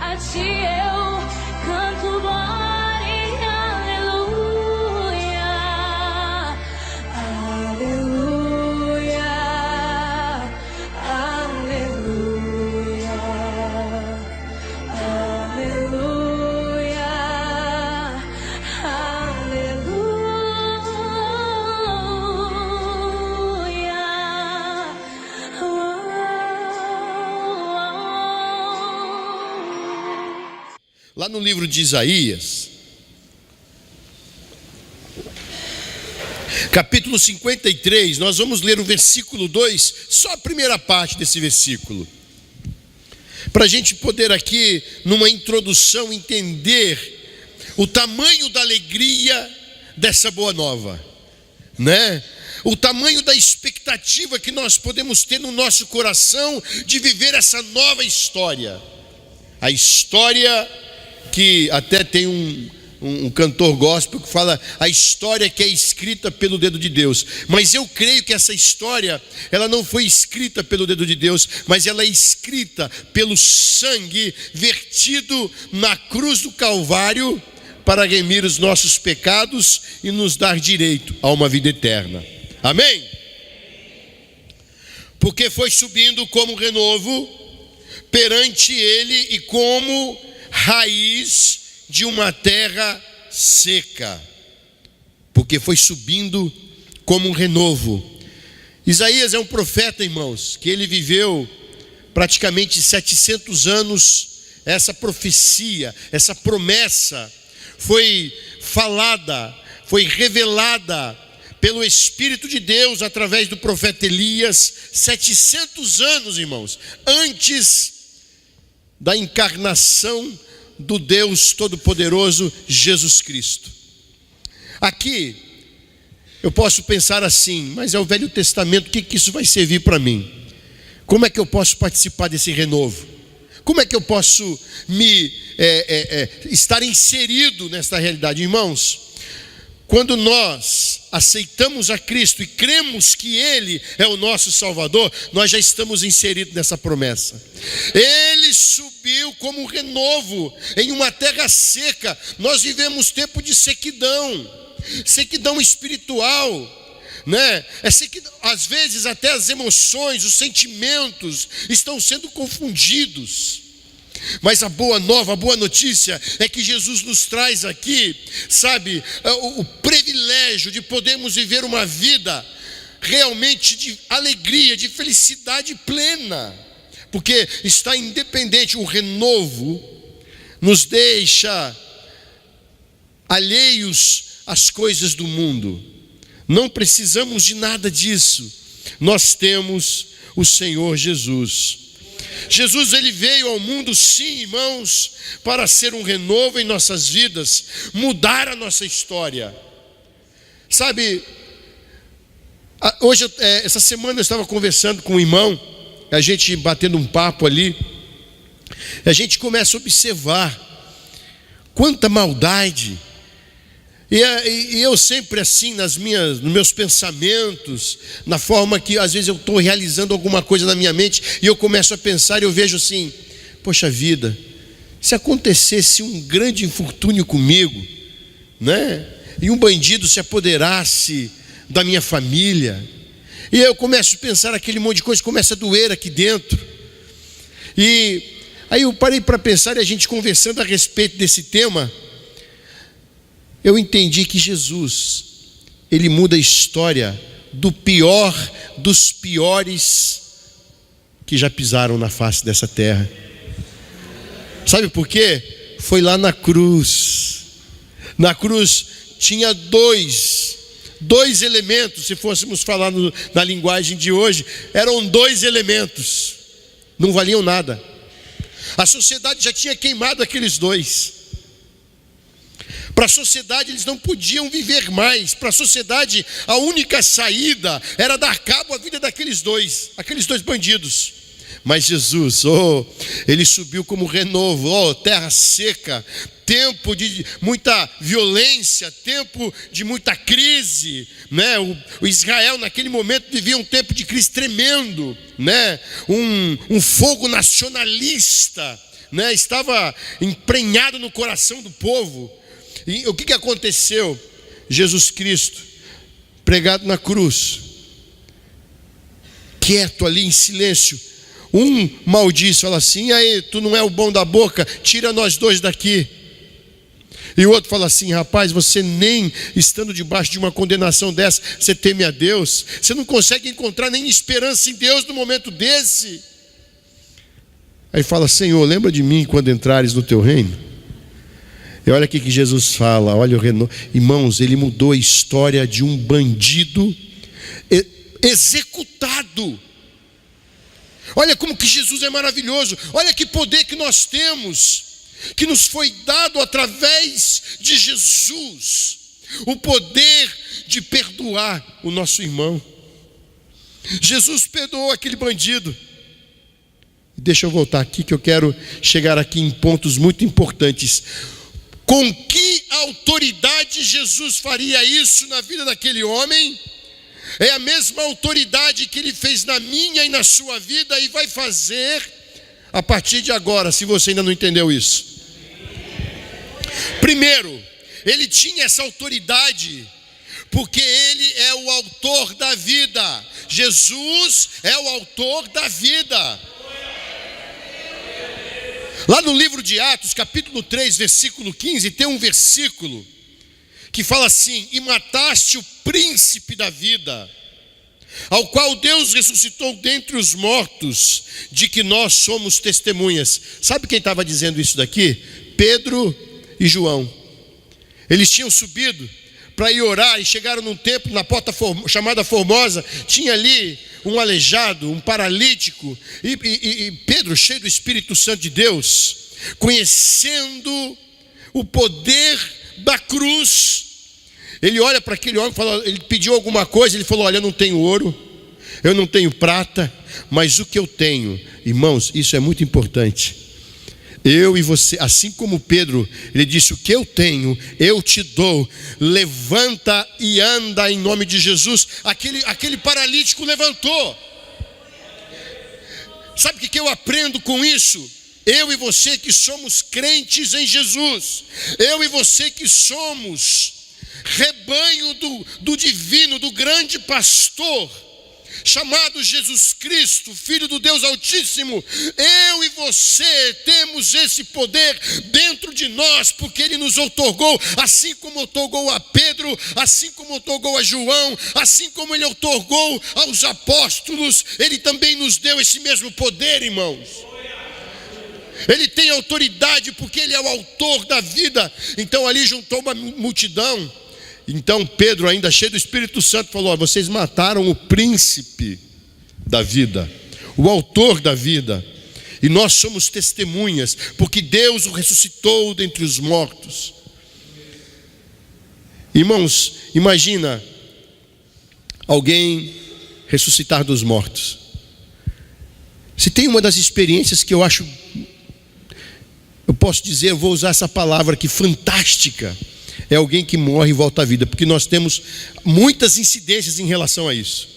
a ti eu canto glória, aleluia, aleluia, aleluia, aleluia, Lá no livro de Isaías, capítulo 53, nós vamos ler o versículo 2, só a primeira parte desse versículo, para a gente poder aqui, numa introdução, entender o tamanho da alegria dessa boa nova, né? O tamanho da expectativa que nós podemos ter no nosso coração de viver essa nova história. A história que até tem um cantor gospel que fala a história que é escrita pelo dedo de Deus. Mas eu creio que essa história, ela não foi escrita pelo dedo de Deus, mas ela é escrita pelo sangue vertido na cruz do Calvário para remir os nossos pecados e nos dar direito a uma vida eterna. Amém? Porque foi subindo como renovo perante ele e como raiz de uma terra seca, porque foi subindo como um renovo. Isaías é um profeta, irmãos, que ele viveu praticamente 700 anos. Essa profecia, essa promessa foi falada, foi revelada pelo Espírito de Deus através do profeta Elias, 700 anos, irmãos, antes da encarnação do Deus Todo-Poderoso Jesus Cristo. Aqui eu posso pensar assim, mas é o Velho Testamento, o que isso vai servir para mim? Como é que eu posso participar desse renovo? Como é que eu posso estar inserido nesta realidade? Irmãos, quando nós aceitamos a Cristo e cremos que Ele é o nosso Salvador, nós já estamos inseridos nessa promessa. Ele subiu como um renovo em uma terra seca. Nós vivemos tempo de sequidão espiritual, né? Às vezes até as emoções, os sentimentos estão sendo confundidos. Mas a boa nova, a boa notícia é que Jesus nos traz aqui, sabe, o privilégio de podermos viver uma vida realmente de alegria, de felicidade plena, porque está independente. O renovo nos deixa alheios às coisas do mundo. Não precisamos de nada disso. Nós temos o Senhor Jesus. Jesus, ele veio ao mundo, sim, irmãos, para ser um renovo em nossas vidas, mudar a nossa história. Sabe, hoje, essa semana eu estava conversando com um irmão, a gente batendo um papo ali, a gente começa a observar quanta maldade. E eu sempre assim, nos meus pensamentos, na forma que às vezes eu estou realizando alguma coisa na minha mente, e eu começo a pensar e eu vejo assim, poxa vida, se acontecesse um grande infortúnio comigo, né? E um bandido se apoderasse da minha família, e eu começo a pensar aquele monte de coisa, começa a doer aqui dentro. E aí eu parei para pensar, e a gente conversando a respeito desse tema, eu entendi que Jesus, ele muda a história do pior dos piores que já pisaram na face dessa terra. Sabe por quê? Foi lá na cruz. Na cruz tinha dois elementos, se fôssemos falar na linguagem de hoje, eram 2 elementos, não valiam nada. A sociedade já tinha queimado aqueles 2. Para a sociedade eles não podiam viver mais. Para a sociedade a única saída era dar cabo à vida daqueles dois bandidos. Mas Jesus, ele subiu como renovo, terra seca, tempo de muita violência, tempo de muita crise, né? O Israel naquele momento vivia um tempo de crise tremendo, né? Um fogo nacionalista, né, estava emprenhado no coração do povo. E o que aconteceu? Jesus Cristo, pregado na cruz, quieto ali em silêncio, um maldiz, fala assim: e aí, tu não é o bom da boca, tira nós dois daqui. E o outro fala assim: rapaz, você nem estando debaixo de uma condenação dessa, você teme a Deus, você não consegue encontrar nem esperança em Deus no momento desse. Aí fala: Senhor, lembra de mim quando entrares no teu reino. E olha aqui que Jesus fala, olha o irmãos, ele mudou a história de um bandido executado. Olha como que Jesus é maravilhoso, olha que poder que nós temos, que nos foi dado através de Jesus, o poder de perdoar o nosso irmão. Jesus perdoou aquele bandido. Deixa eu voltar aqui que eu quero chegar aqui em pontos muito importantes. Com que autoridade Jesus faria isso na vida daquele homem? É a mesma autoridade que ele fez na minha e na sua vida e vai fazer a partir de agora, se você ainda não entendeu isso. Primeiro, ele tinha essa autoridade porque ele é o autor da vida. Jesus é o autor da vida. Lá no livro de Atos, capítulo 3, versículo 15, tem um versículo que fala assim: e mataste o príncipe da vida, ao qual Deus ressuscitou dentre os mortos, de que nós somos testemunhas. Sabe quem estava dizendo isso daqui? Pedro e João. Eles tinham subido para ir orar e chegaram num templo, na porta chamada Formosa. Tinha ali um aleijado, um paralítico, e Pedro, cheio do Espírito Santo de Deus, conhecendo o poder da cruz, ele olha para aquele homem, ele pediu alguma coisa, ele falou: olha, eu não tenho ouro, eu não tenho prata, mas o que eu tenho, irmãos, isso é muito importante. Eu e você, assim como Pedro, ele disse: o que eu tenho, eu te dou, levanta e anda em nome de Jesus. Aquele paralítico levantou. Sabe o que eu aprendo com isso? Eu e você que somos crentes em Jesus, eu e você que somos rebanho do divino, do grande pastor, chamado Jesus Cristo, Filho do Deus Altíssimo. Eu e você temos esse poder dentro de nós, porque Ele nos outorgou, assim como outorgou a Pedro, assim como outorgou a João, assim como Ele outorgou aos apóstolos. Ele também nos deu esse mesmo poder, irmãos. Ele tem autoridade porque Ele é o autor da vida. Então ali juntou uma multidão. Então Pedro, ainda cheio do Espírito Santo, falou: vocês mataram o príncipe da vida, o autor da vida, e nós somos testemunhas, porque Deus o ressuscitou dentre os mortos. Irmãos, imagina alguém ressuscitar dos mortos. Se tem uma das experiências que eu acho, eu posso dizer, eu vou usar essa palavra aqui, fantástica, é alguém que morre e volta à vida, porque nós temos muitas incidências em relação a isso.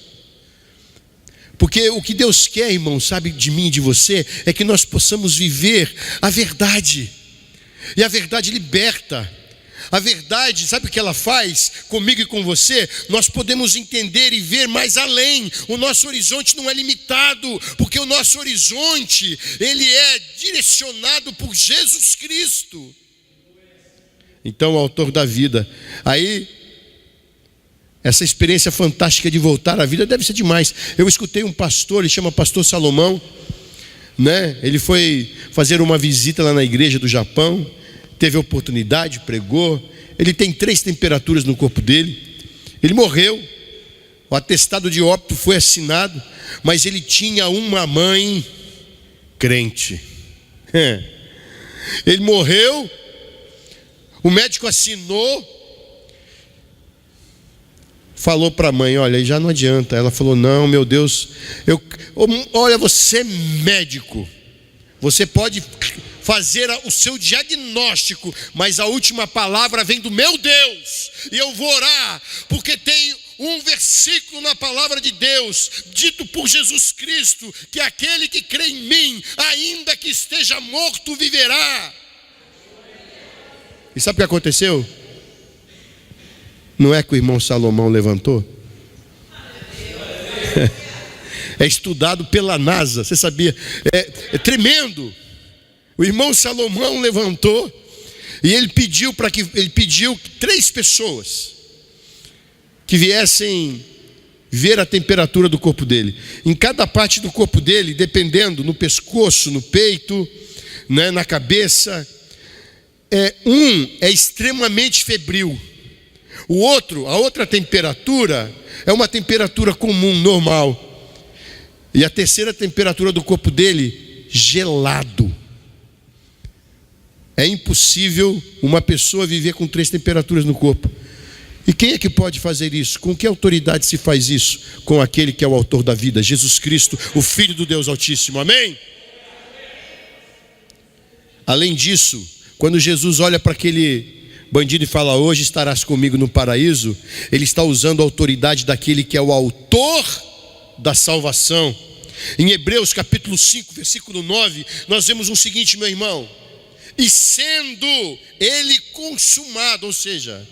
Porque o que Deus quer, irmão, sabe, de mim e de você, é que nós possamos viver a verdade, e a verdade liberta. A verdade, sabe o que ela faz comigo e com você? Nós podemos entender e ver mais além. O nosso horizonte não é limitado, porque o nosso horizonte, ele é direcionado por Jesus Cristo. Então, o autor da vida. Aí, essa experiência fantástica de voltar à vida deve ser demais. Eu escutei um pastor, ele chama Pastor Salomão, né? Ele foi fazer uma visita lá na igreja do Japão, teve a oportunidade, pregou. Ele tem 3 temperaturas no corpo dele. Ele morreu, o atestado de óbito foi assinado, mas ele tinha uma mãe crente. Ele morreu, o médico assinou, falou para a mãe: olha, já não adianta. Ela falou: não, meu Deus, olha, você é médico, você pode fazer o seu diagnóstico, mas a última palavra vem do meu Deus, e eu vou orar, porque tem um versículo na palavra de Deus, dito por Jesus Cristo, que aquele que crê em mim, ainda que esteja morto, viverá. E sabe o que aconteceu? Não é que o irmão Salomão levantou? É estudado pela NASA, você sabia? É tremendo. O irmão Salomão levantou e ele pediu 3 pessoas que viessem ver a temperatura do corpo dele. Em cada parte do corpo dele, dependendo, no pescoço, no peito, né, na cabeça, um é extremamente febril. A outra temperatura é uma temperatura comum, normal. E a terceira temperatura do corpo dele, gelado. É impossível uma pessoa viver com 3 temperaturas no corpo. E quem é que pode fazer isso? Com que autoridade se faz isso? Com aquele que é o autor da vida, Jesus Cristo, o Filho do Deus Altíssimo. Amém? Além disso, quando Jesus olha para aquele bandido e fala: hoje estarás comigo no paraíso, ele está usando a autoridade daquele que é o autor da salvação. Em Hebreus capítulo 5, versículo 9, nós vemos o seguinte, meu irmão: e sendo ele consumado, ou seja,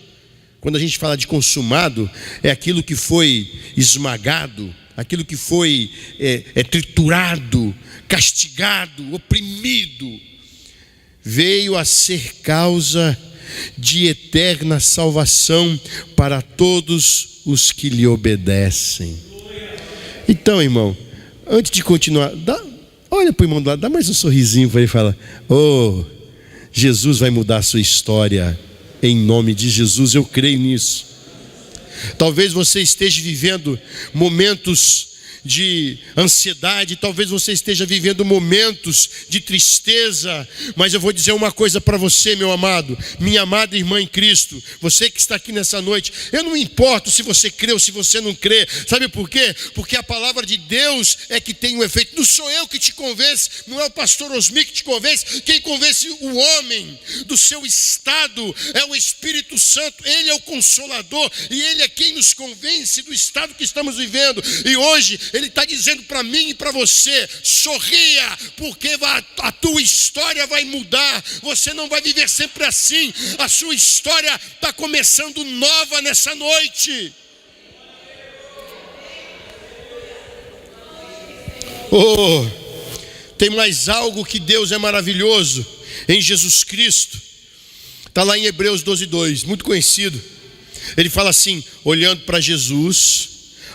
quando a gente fala de consumado, é aquilo que foi esmagado, aquilo que foi triturado, castigado, oprimido, veio a ser causa de eterna salvação para todos os que lhe obedecem. Então, irmão, antes de continuar, olha para o irmão do lado, dá mais um sorrisinho para ele e fala: oh, Jesus vai mudar a sua história, em nome de Jesus, eu creio nisso. Talvez você esteja vivendo momentos de ansiedade, talvez você esteja vivendo momentos de tristeza, mas eu vou dizer uma coisa para você, meu amado, minha amada irmã em Cristo, você que está aqui nessa noite, eu não me importo se você crê ou se você não crê, sabe por quê? Porque a palavra de Deus é que tem um efeito. Não sou eu que te convence, não é o pastor Osmi que te convence, quem convence o homem do seu estado é o Espírito Santo. Ele é o Consolador e Ele é quem nos convence do estado que estamos vivendo. E hoje Ele está dizendo para mim e para você: sorria, porque a tua história vai mudar. Você não vai viver sempre assim. A sua história está começando nova nessa noite. Oh, tem mais algo que Deus é maravilhoso em Jesus Cristo. Está lá em Hebreus 12:2, muito conhecido. Ele fala assim, olhando para Jesus,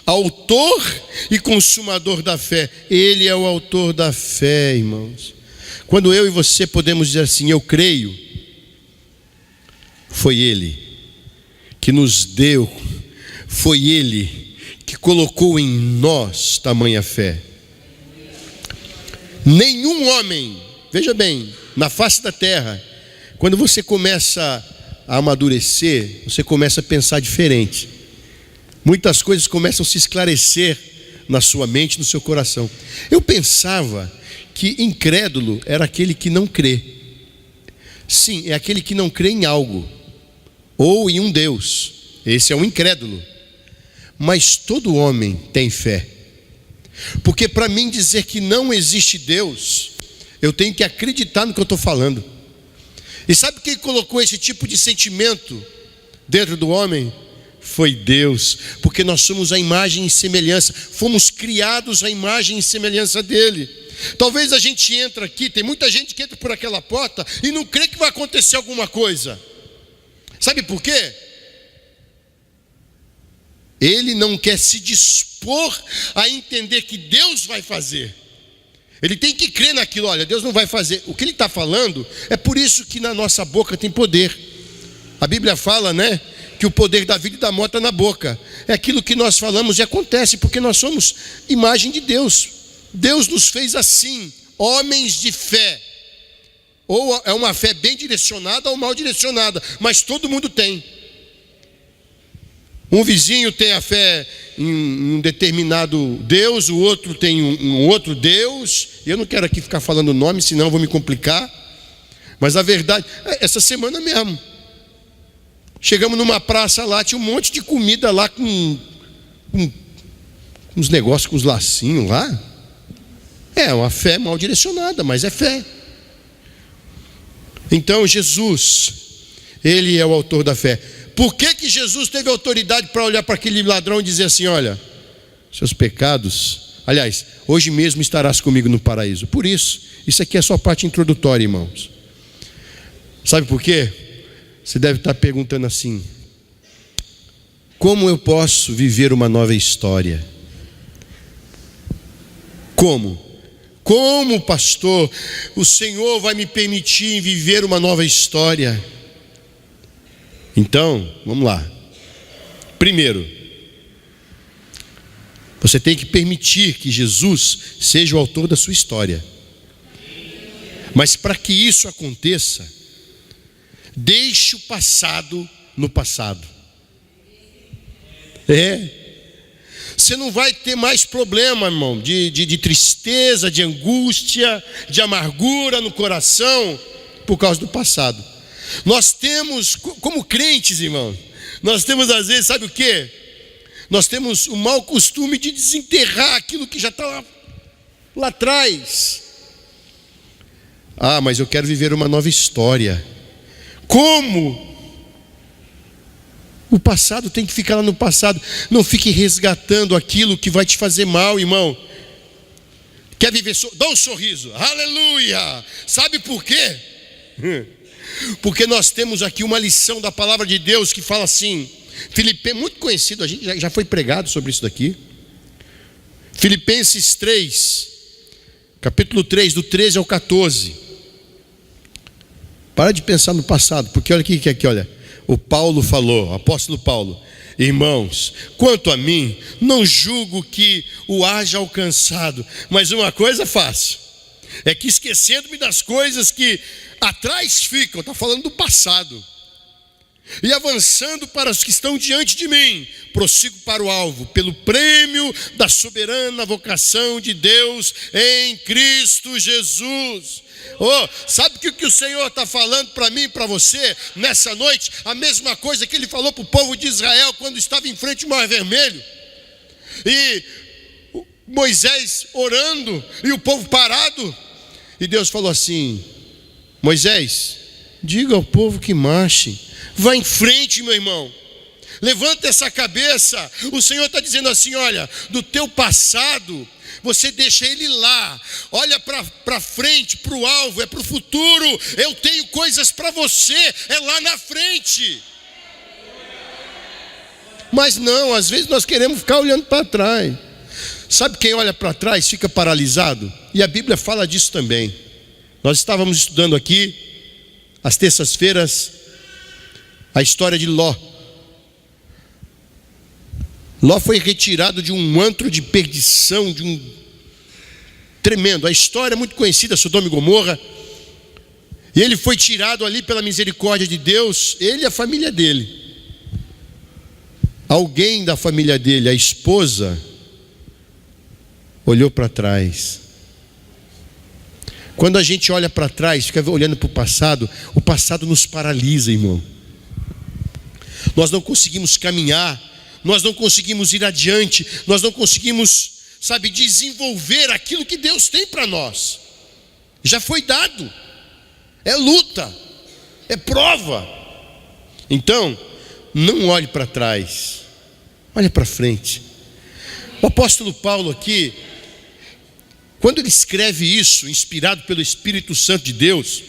autor e consumador da fé. Ele é o autor da fé, irmãos. Quando eu e você podemos dizer assim: eu creio, foi Ele que nos deu, foi Ele que colocou em nós tamanha fé. Nenhum homem, veja bem, na face da terra, quando você começa a amadurecer, você começa a pensar diferente. Muitas coisas começam a se esclarecer na sua mente, no seu coração. Eu pensava que incrédulo era aquele que não crê. Sim, é aquele que não crê em algo, ou em um Deus. Esse é um incrédulo. Mas todo homem tem fé. Porque para mim dizer que não existe Deus, eu tenho que acreditar no que eu estou falando. E sabe quem colocou esse tipo de sentimento dentro do homem? Foi Deus, porque nós somos a imagem e semelhança, fomos criados à imagem e semelhança dele. Talvez a gente entre aqui, tem muita gente que entra por aquela porta e não crê que vai acontecer alguma coisa. Sabe por quê? Ele não quer se dispor a entender que Deus vai fazer. Ele tem que crer naquilo. Olha, Deus não vai fazer. O que ele está falando é por isso que na nossa boca tem poder. A Bíblia fala, né, que o poder da vida e da morte está na boca. É aquilo que nós falamos e acontece, porque nós somos imagem de Deus. Deus nos fez assim, homens de fé. Ou é uma fé bem direcionada ou mal direcionada, mas todo mundo tem. Um vizinho tem a fé em um determinado Deus, o outro tem um outro Deus. Eu não quero aqui ficar falando nome, senão eu vou me complicar. Mas a verdade, essa semana mesmo, chegamos numa praça lá, tinha um monte de comida lá com uns negócios com os lacinhos lá. É uma fé mal direcionada, mas é fé. Então Jesus, Ele é o autor da fé. Por que Jesus teve autoridade para olhar para aquele ladrão e dizer assim: olha, seus pecados, aliás, hoje mesmo estarás comigo no paraíso? Por isso aqui é só a parte introdutória, irmãos. Sabe por quê? Você deve estar perguntando assim: como eu posso viver uma nova história? Como, pastor, o Senhor vai me permitir viver uma nova história? Então, vamos lá. Primeiro, você tem que permitir que Jesus seja o autor da sua história. Mas para que isso aconteça, deixe o passado no passado. Você não vai ter mais problema, irmão, de tristeza, de angústia, de amargura no coração por causa do passado. Nós temos, como crentes, irmão, nós temos às vezes, sabe o quê? Nós temos o mau costume de desenterrar aquilo que já está lá atrás. Ah, mas eu quero viver uma nova história. Como? O passado tem que ficar lá no passado. Não fique resgatando aquilo que vai te fazer mal, irmão. Quer viver? Dá um sorriso. Aleluia! Sabe por quê? Porque nós temos aqui uma lição da palavra de Deus que fala assim. Filipenses, muito conhecido, a gente já foi pregado sobre isso daqui. Filipenses 3, capítulo 3, do 13 ao 14. Para de pensar no passado, porque olha aqui, olha. O Paulo falou, o apóstolo Paulo: irmãos, quanto a mim, não julgo que o haja alcançado, mas uma coisa faço, é que esquecendo-me das coisas que atrás ficam, está falando do passado, e avançando para os que estão diante de mim, prossigo para o alvo, pelo prêmio da soberana vocação de Deus em Cristo Jesus. Sabe o que o Senhor está falando para mim e para você nessa noite? A mesma coisa que Ele falou para o povo de Israel quando estava em frente ao Mar Vermelho. E Moisés orando e o povo parado. E Deus falou assim: Moisés, diga ao povo que marche. Vá em frente, meu irmão. Levanta essa cabeça. O Senhor está dizendo assim: olha, do teu passado você deixa ele lá, olha para frente, para o alvo, é para o futuro. Eu tenho coisas para você, é lá na frente. Mas não, às vezes nós queremos ficar olhando para trás. Sabe quem olha para trás fica paralisado? E a Bíblia fala disso também. Nós estávamos estudando aqui, às terças-feiras, a história de Ló. Ló foi retirado de um antro de perdição, de um tremendo. A história é muito conhecida, Sodoma e Gomorra. E ele foi tirado ali pela misericórdia de Deus, ele e a família dele. Alguém da família dele, a esposa, olhou para trás. Quando a gente olha para trás, fica olhando para o passado nos paralisa, irmão. Nós não conseguimos caminhar, nós não conseguimos ir adiante, nós não conseguimos, desenvolver aquilo que Deus tem para nós. Já foi dado, é luta, é prova. Então, não olhe para trás, olhe para frente. O apóstolo Paulo aqui, quando ele escreve isso, inspirado pelo Espírito Santo de Deus,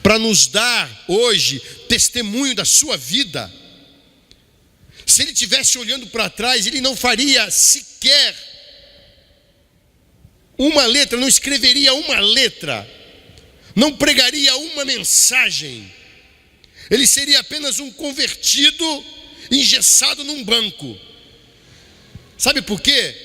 para nos dar hoje testemunho da sua vida, se ele estivesse olhando para trás, ele não faria sequer uma letra, não escreveria uma letra, não pregaria uma mensagem. Ele seria apenas um convertido engessado num banco. Sabe por quê?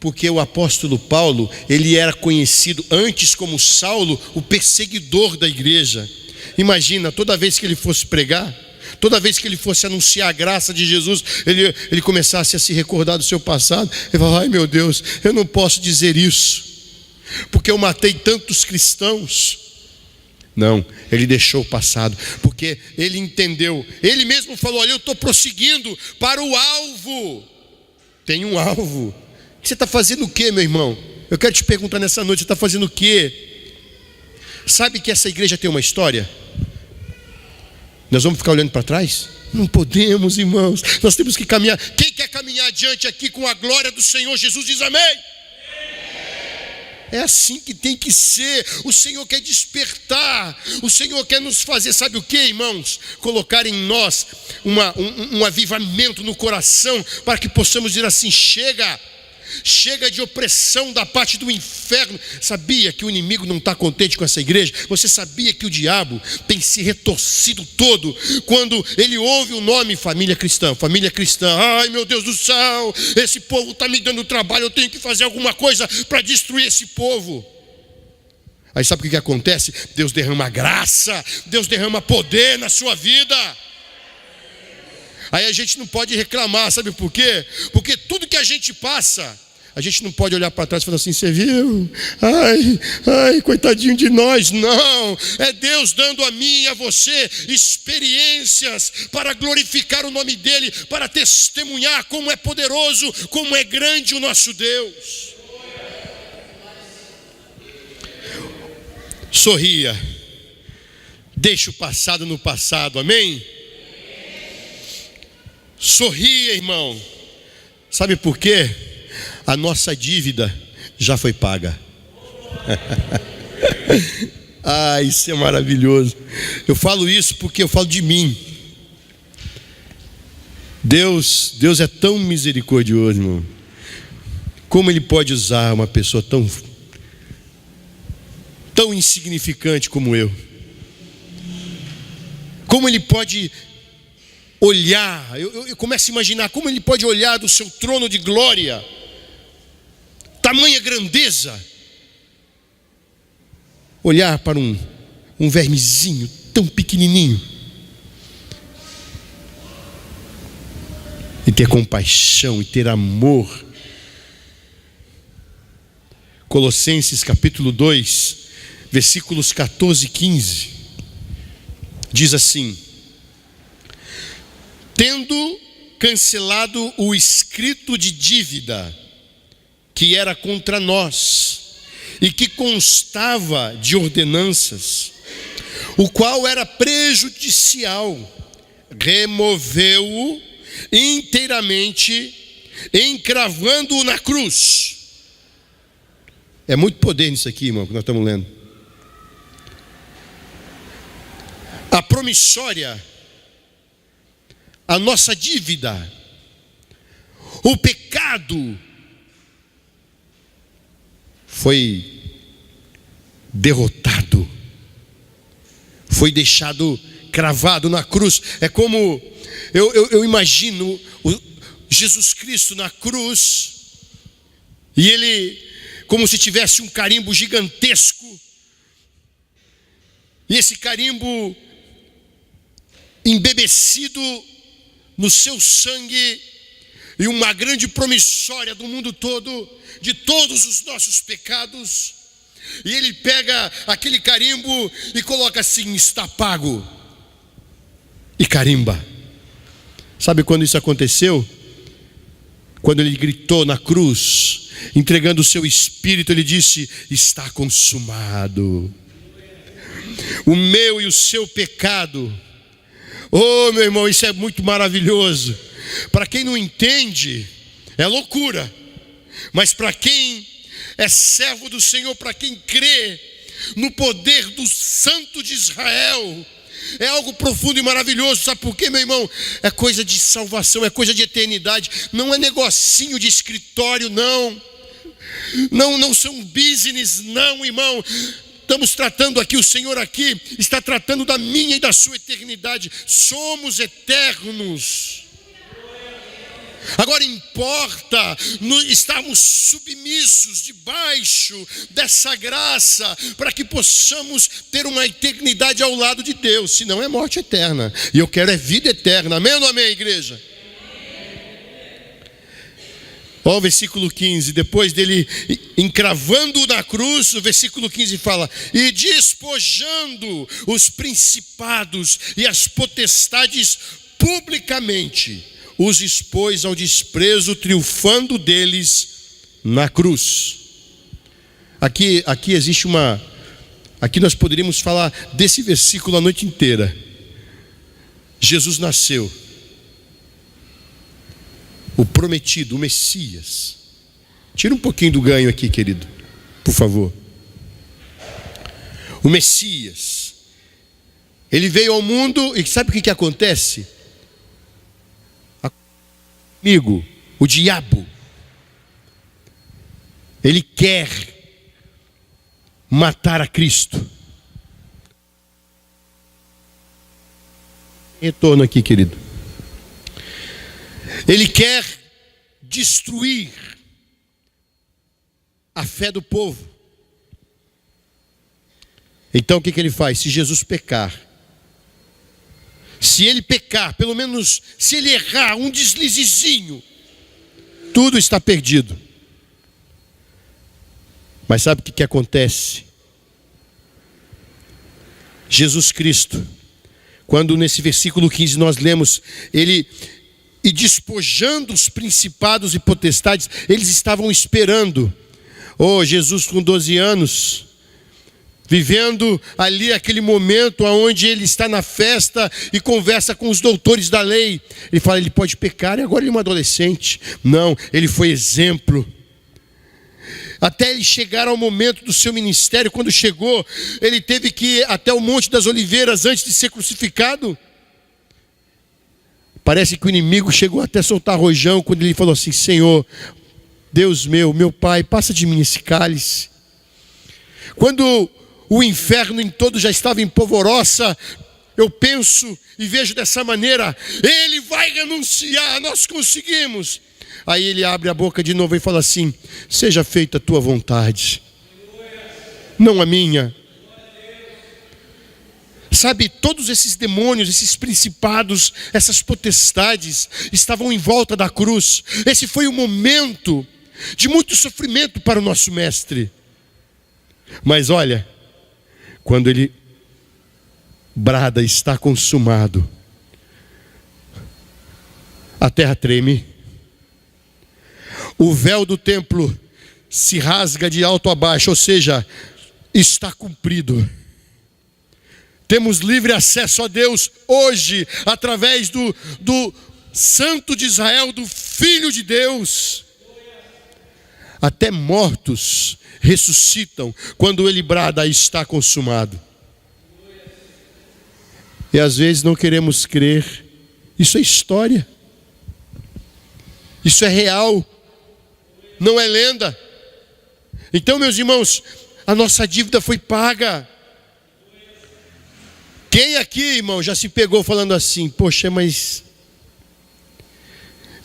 Porque o apóstolo Paulo, ele era conhecido antes como Saulo, o perseguidor da igreja. Imagina, toda vez que ele fosse pregar, toda vez que ele fosse anunciar a graça de Jesus, ele começasse a se recordar do seu passado. Ele falava: ai meu Deus, eu não posso dizer isso, porque eu matei tantos cristãos. Não, ele deixou o passado, porque ele entendeu. Ele mesmo falou: olha, eu estou prosseguindo para o alvo. Tem um alvo. Você está fazendo o quê, meu irmão? Eu quero te perguntar nessa noite, você está fazendo o quê? Sabe que essa igreja tem uma história? Nós vamos ficar olhando para trás? Não podemos, irmãos. Nós temos que caminhar. Quem quer caminhar adiante aqui com a glória do Senhor Jesus diz amém. É assim que tem que ser. O Senhor quer despertar. O Senhor quer nos fazer, sabe o que, irmãos? Colocar em nós um avivamento no coração, para que possamos dizer assim: chega de opressão da parte do inferno. Sabia que o inimigo não está contente com essa igreja? Você sabia que o diabo tem se retorcido todo quando ele ouve o nome família cristã? Família cristã, ai meu Deus do céu, esse povo está me dando trabalho, eu tenho que fazer alguma coisa para destruir esse povo. Aí sabe o que acontece? Deus derrama graça, Deus derrama poder na sua vida. Aí a gente não pode reclamar, sabe por quê? Porque tudo que a gente passa, a gente não pode olhar para trás e falar assim: você viu? Ai, coitadinho de nós. Não, é Deus dando a mim e a você experiências para glorificar o nome dEle, para testemunhar como é poderoso, como é grande o nosso Deus. Sorria, deixa o passado no passado, amém? Sorria, irmão. Sabe por quê? A nossa dívida já foi paga. Isso é maravilhoso. Eu falo isso porque eu falo de mim. Deus é tão misericordioso, irmão. Como Ele pode usar uma pessoa tão insignificante como eu? Como Ele pode olhar, eu começo a imaginar como Ele pode olhar do seu trono de glória, tamanha grandeza, olhar para um vermezinho tão pequenininho e ter compaixão e ter amor. Colossenses capítulo 2, versículos 14 e 15, diz assim: tendo cancelado o escrito de dívida que era contra nós e que constava de ordenanças, o qual era prejudicial, removeu-o inteiramente, encravando-o na cruz. É muito poder nisso aqui, irmão, que nós estamos lendo. A promissória, a nossa dívida, o pecado foi derrotado, foi deixado cravado na cruz. É como eu imagino Jesus Cristo na cruz, e Ele como se tivesse um carimbo gigantesco, e esse carimbo embebecido no seu sangue, e uma grande promissória do mundo todo, de todos os nossos pecados. E Ele pega aquele carimbo e coloca assim: está pago, e carimba. Sabe quando isso aconteceu? Quando Ele gritou na cruz, entregando o seu espírito, Ele disse: está consumado. O meu e o seu pecado. Oh, meu irmão, isso é muito maravilhoso. Para quem não entende, é loucura. Mas para quem é servo do Senhor, para quem crê no poder do Santo de Israel, é algo profundo e maravilhoso. Sabe por quê, meu irmão? É coisa de salvação, é coisa de eternidade. Não é negocinho de escritório, não. Não são business, não, irmão. Estamos tratando aqui, o Senhor aqui está tratando da minha e da sua eternidade. Somos eternos. Agora importa estarmos submissos debaixo dessa graça, para que possamos ter uma eternidade ao lado de Deus. Senão é morte eterna, e eu quero é vida eterna. Amém ou não amém, igreja? Ó, o versículo 15, depois dele encravando na cruz, o versículo 15 fala: e despojando os principados e as potestades publicamente, os expôs ao desprezo, triunfando deles na cruz. Aqui existe aqui nós poderíamos falar desse versículo a noite inteira. Jesus nasceu, o prometido, o Messias. Tira um pouquinho do ganho aqui, querido, por favor. O Messias, ele veio ao mundo e sabe o que acontece? Amigo, o diabo, ele quer matar a Cristo. Retorno aqui, querido. Ele quer destruir a fé do povo. Então o que ele faz? Se Jesus pecar, se ele pecar, pelo menos se ele errar um deslizezinho, tudo está perdido. Mas sabe o que acontece? Jesus Cristo, quando nesse versículo 15 nós lemos, ele, e despojando os principados e potestades, eles estavam esperando. Jesus com 12 anos, vivendo ali aquele momento onde ele está na festa e conversa com os doutores da lei. Ele fala, ele pode pecar e agora ele é um adolescente. Não, ele foi exemplo. Até ele chegar ao momento do seu ministério, quando chegou, ele teve que ir até o Monte das Oliveiras antes de ser crucificado. Parece que o inimigo chegou até a soltar rojão quando ele falou assim, Senhor, Deus meu Pai, passa de mim esse cálice. Quando o inferno em todo já estava em polvorosa, eu penso e vejo dessa maneira, ele vai renunciar, nós conseguimos. Aí ele abre a boca de novo e fala assim, seja feita a tua vontade, não a minha. Sabe, todos esses demônios, esses principados, essas potestades estavam em volta da cruz. Esse foi um momento de muito sofrimento para o nosso mestre. Mas olha, quando ele brada, está consumado, a terra treme. O véu do templo se rasga de alto a baixo, ou seja, está cumprido. Temos livre acesso a Deus hoje, através do Santo de Israel, do Filho de Deus. Até mortos ressuscitam quando ele brada, está consumado. E às vezes não queremos crer. Isso é história. Isso é real. Não é lenda. Então, meus irmãos, a nossa dívida foi paga. Quem aqui, irmão, já se pegou falando assim, poxa, mas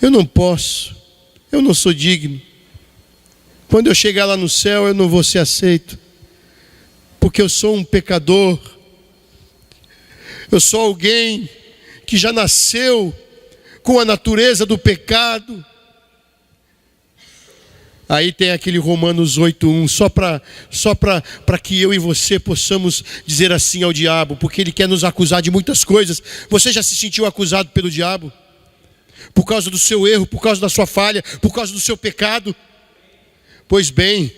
eu não posso, eu não sou digno. Quando eu chegar lá no céu, eu não vou ser aceito, porque eu sou um pecador. Eu sou alguém que já nasceu com a natureza do pecado. Aí tem aquele Romanos 8:1, só para que eu e você possamos dizer assim ao diabo, porque ele quer nos acusar de muitas coisas. Você já se sentiu acusado pelo diabo? Por causa do seu erro, por causa da sua falha, por causa do seu pecado? Pois bem,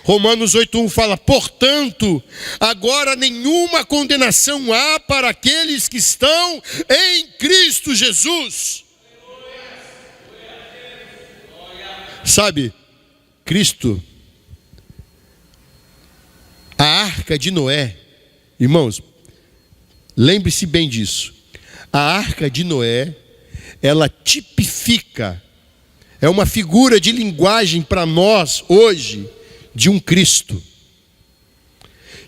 Romanos 8:1 fala, portanto, agora nenhuma condenação há para aqueles que estão em Cristo Jesus. Sabe, Cristo, a arca de Noé, irmãos, lembre-se bem disso. A arca de Noé, ela tipifica, é uma figura de linguagem para nós hoje, de um Cristo.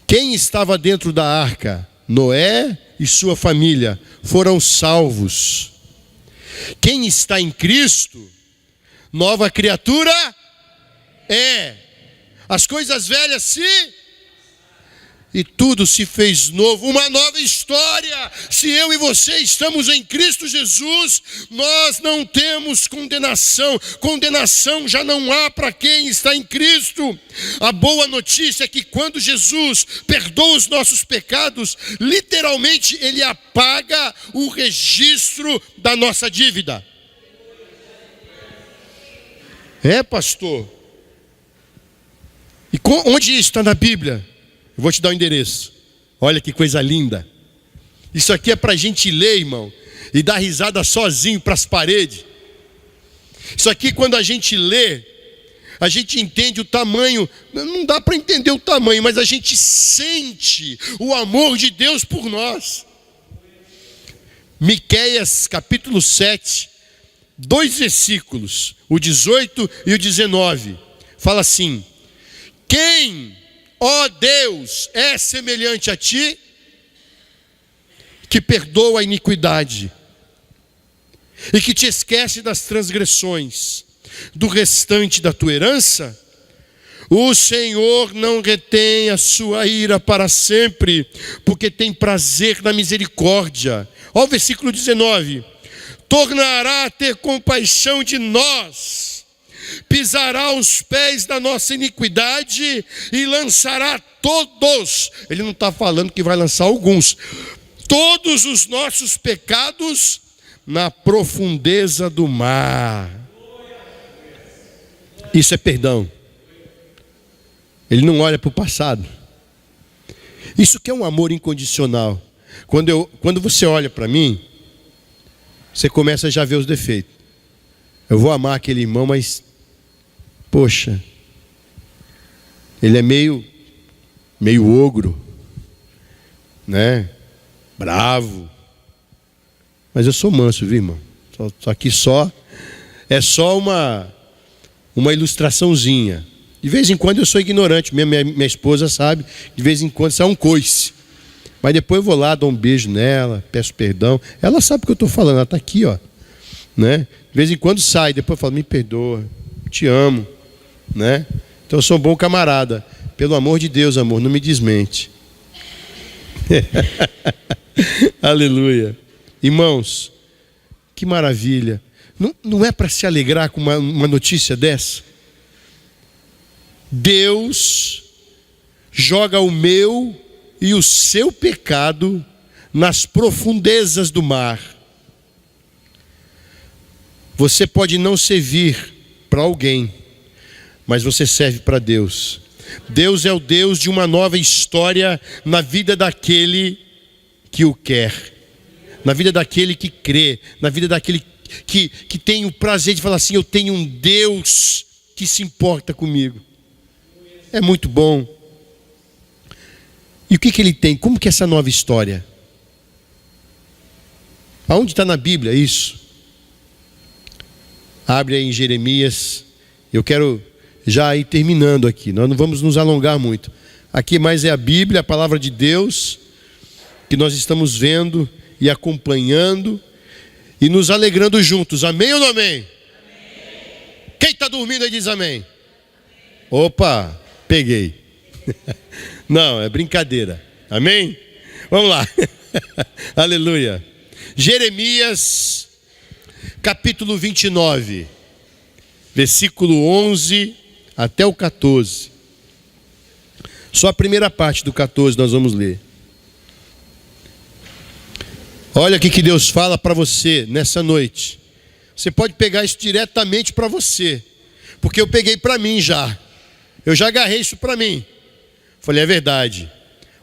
Quem estava dentro da arca? Noé e sua família foram salvos. Quem está em Cristo, nova criatura é. As coisas velhas e tudo se fez novo, uma nova história. Se eu e você estamos em Cristo Jesus, nós não temos condenação. Condenação já não há para quem está em Cristo. A boa notícia é que quando Jesus perdoa os nossos pecados, literalmente ele apaga o registro da nossa dívida. É, pastor. E onde isso está na Bíblia? Eu vou te dar o endereço. Olha que coisa linda. Isso aqui é para a gente ler, irmão, e dar risada sozinho para as paredes. Isso aqui, quando a gente lê, a gente entende o tamanho. Não dá para entender o tamanho, mas a gente sente o amor de Deus por nós. Miqueias capítulo 7, 2 versículos, o 18 e o 19, fala assim: quem, ó Deus, é semelhante a ti, que perdoa a iniquidade e que te esquece das transgressões do restante da tua herança? O Senhor não retém a sua ira para sempre, porque tem prazer na misericórdia. Olha o versículo 19: tornará a ter compaixão de nós, pisará os pés da nossa iniquidade e lançará todos, ele não está falando que vai lançar alguns, todos os nossos pecados na profundeza do mar. Isso é perdão. Ele não olha para o passado. Isso que é um amor incondicional. Quando você olha para mim, você começa já a ver os defeitos. Eu vou amar aquele irmão, mas poxa, ele é meio ogro, né? Bravo. Mas eu sou manso, viu, irmão? Só que é só uma ilustraçãozinha. De vez em quando eu sou ignorante, minha esposa sabe, de vez em quando isso é um coice. Mas depois eu vou lá, dou um beijo nela, peço perdão. Ela sabe o que eu estou falando, ela está aqui, ó. Né? De vez em quando sai, depois eu falo, me perdoa, te amo. Né? Então eu sou um bom camarada. Pelo amor de Deus, amor, não me desmente. Aleluia. Irmãos, que maravilha. Não é para se alegrar com uma notícia dessa? Deus joga o meu e o seu pecado nas profundezas do mar. Você pode não servir para alguém, mas você serve para Deus. Deus é o Deus de uma nova história na vida daquele que o quer, na vida daquele que crê, na vida daquele que tem o prazer de falar assim: eu tenho um Deus que se importa comigo. É muito bom. E o que ele tem? Como que é essa nova história? Aonde está na Bíblia isso? Abre aí em Jeremias. Eu quero já ir terminando aqui. Nós não vamos nos alongar muito. Aqui mais é a Bíblia, a palavra de Deus, que nós estamos vendo e acompanhando e nos alegrando juntos. Amém ou não amém? Amém. Quem está dormindo aí diz amém. Opa, peguei. Não, é brincadeira. Amém? Vamos lá. Aleluia. Jeremias, capítulo 29, versículo 11 até o 14. Só a primeira parte do 14 nós vamos ler. Olha o que Deus fala para você nessa noite. Você pode pegar isso diretamente para você, porque eu peguei para mim já. Eu já agarrei isso para mim. Falei, é verdade.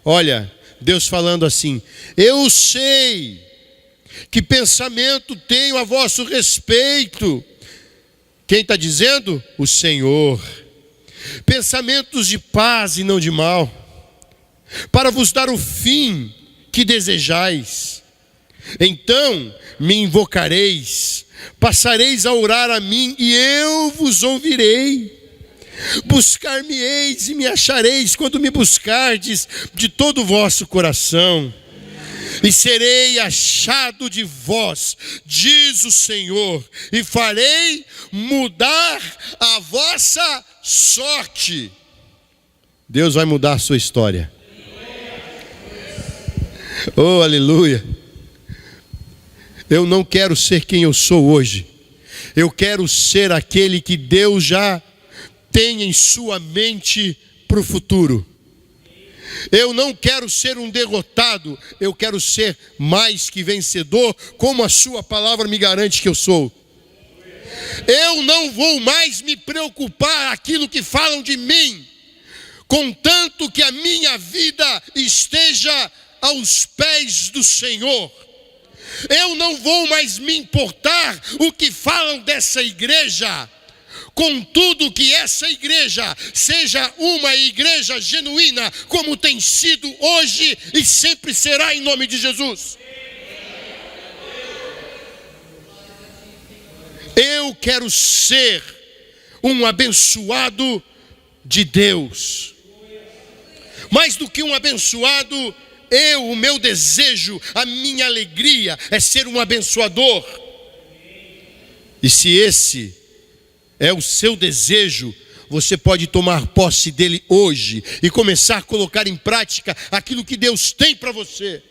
Olha, Deus falando assim: eu sei que pensamento tenho a vosso respeito. Quem está dizendo? O Senhor. Pensamentos de paz e não de mal, para vos dar o fim que desejais. Então me invocareis, passareis a orar a mim e eu vos ouvirei. Buscar-me-eis e me achareis quando me buscardes de todo o vosso coração. E serei achado de vós, diz o Senhor, e farei mudar a vossa sorte. Deus vai mudar a sua história. Oh, aleluia. Eu não quero ser quem eu sou hoje. Eu quero ser aquele que Deus já tem em sua mente para o futuro. Eu não quero ser um derrotado, eu quero ser mais que vencedor, como a sua palavra me garante que eu sou. Eu não vou mais me preocupar aquilo que falam de mim, contanto que a minha vida esteja aos pés do Senhor. Eu não vou mais me importar o que falam dessa igreja, contudo que essa igreja seja uma igreja genuína, como tem sido hoje e sempre será, em nome de Jesus. Eu quero ser um abençoado de Deus. Mais do que um abençoado, o meu desejo, a minha alegria é ser um abençoador. E se esse é o seu desejo, você pode tomar posse dele hoje e começar a colocar em prática aquilo que Deus tem para você.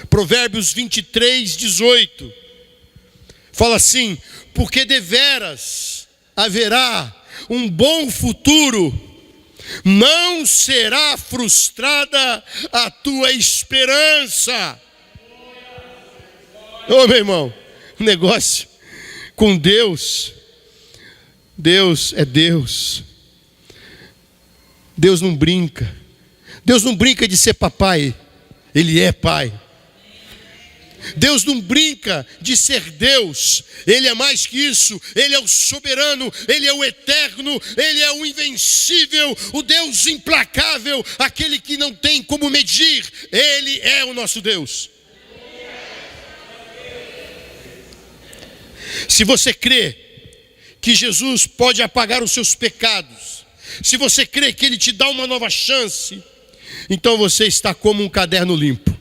Provérbios 23:18 fala assim: porque deveras haverá um bom futuro, não será frustrada a tua esperança. Ô meu irmão, negócio com Deus, Deus é Deus. Deus não brinca. Deus não brinca de ser papai, Ele é pai. Deus não brinca de ser Deus, Ele é mais que isso. Ele é o soberano, Ele é o eterno, Ele é o invencível, o Deus implacável, aquele que não tem como medir. Ele é o nosso Deus. Se você crê que Jesus pode apagar os seus pecados, se você crê que Ele te dá uma nova chance, então você está como um caderno limpo,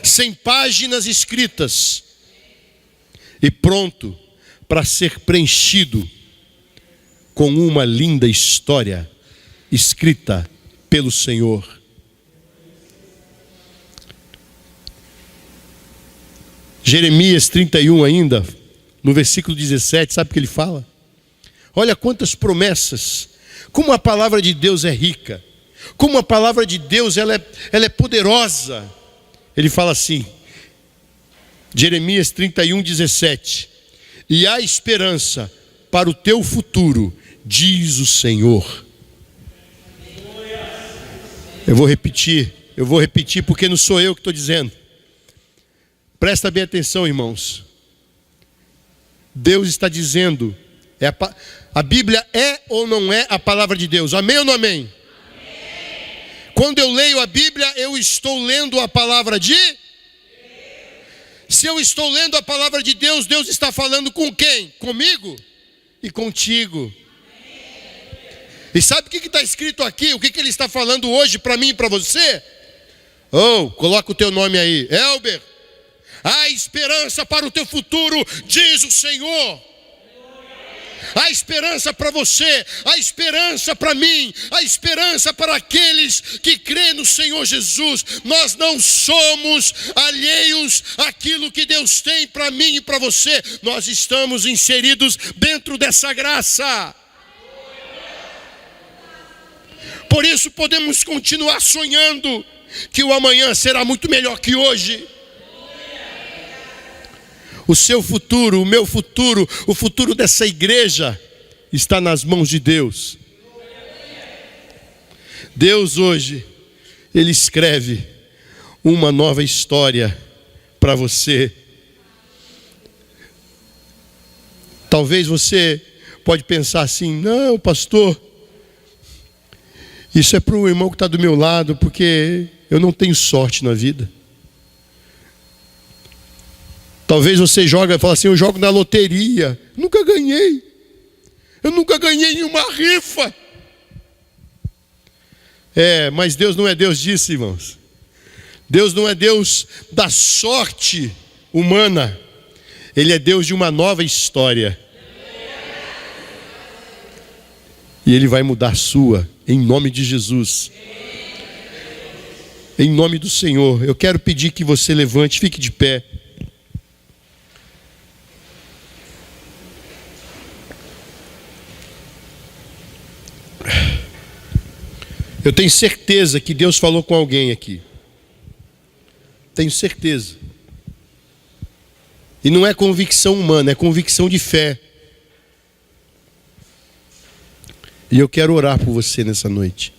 sem páginas escritas e pronto para ser preenchido com uma linda história escrita pelo Senhor. Jeremias 31 ainda, no versículo 17, sabe o que ele fala? Olha quantas promessas, como a palavra de Deus é rica, como a palavra de Deus ela é poderosa. Ele fala assim, Jeremias 31:17: e há esperança para o teu futuro, diz o Senhor. Eu vou repetir porque não sou eu que estou dizendo. Presta bem atenção, irmãos. Deus está dizendo, a Bíblia é ou não é a palavra de Deus? Amém ou não amém? Quando eu leio a Bíblia, eu estou lendo a palavra de Deus. Se eu estou lendo a palavra de Deus, Deus está falando com quem? Comigo e contigo. E sabe o que está escrito aqui? O que Ele está falando hoje para mim e para você? Coloca o teu nome aí, Elber. Há esperança para o teu futuro, diz o Senhor. Há esperança para você, há esperança para mim, há esperança para aqueles que crêem no Senhor Jesus. Nós não somos alheios àquilo que Deus tem para mim e para você. Nós estamos inseridos dentro dessa graça. Por isso podemos continuar sonhando que o amanhã será muito melhor que hoje. O seu futuro, o meu futuro, o futuro dessa igreja está nas mãos de Deus. Deus hoje, Ele escreve uma nova história para você. Talvez você pode pensar assim, não, pastor, isso é para o irmão que está do meu lado, porque eu não tenho sorte na vida. Talvez você joga e fala assim, eu jogo na loteria. Nunca ganhei. Eu nunca ganhei em uma rifa. Mas Deus não é Deus disso, irmãos. Deus não é Deus da sorte humana. Ele é Deus de uma nova história. E Ele vai mudar a sua, em nome de Jesus. Em nome do Senhor. Eu quero pedir que você levante, fique de pé. Eu tenho certeza que Deus falou com alguém aqui. Tenho certeza. E não é convicção humana, é convicção de fé. E eu quero orar por você nessa noite.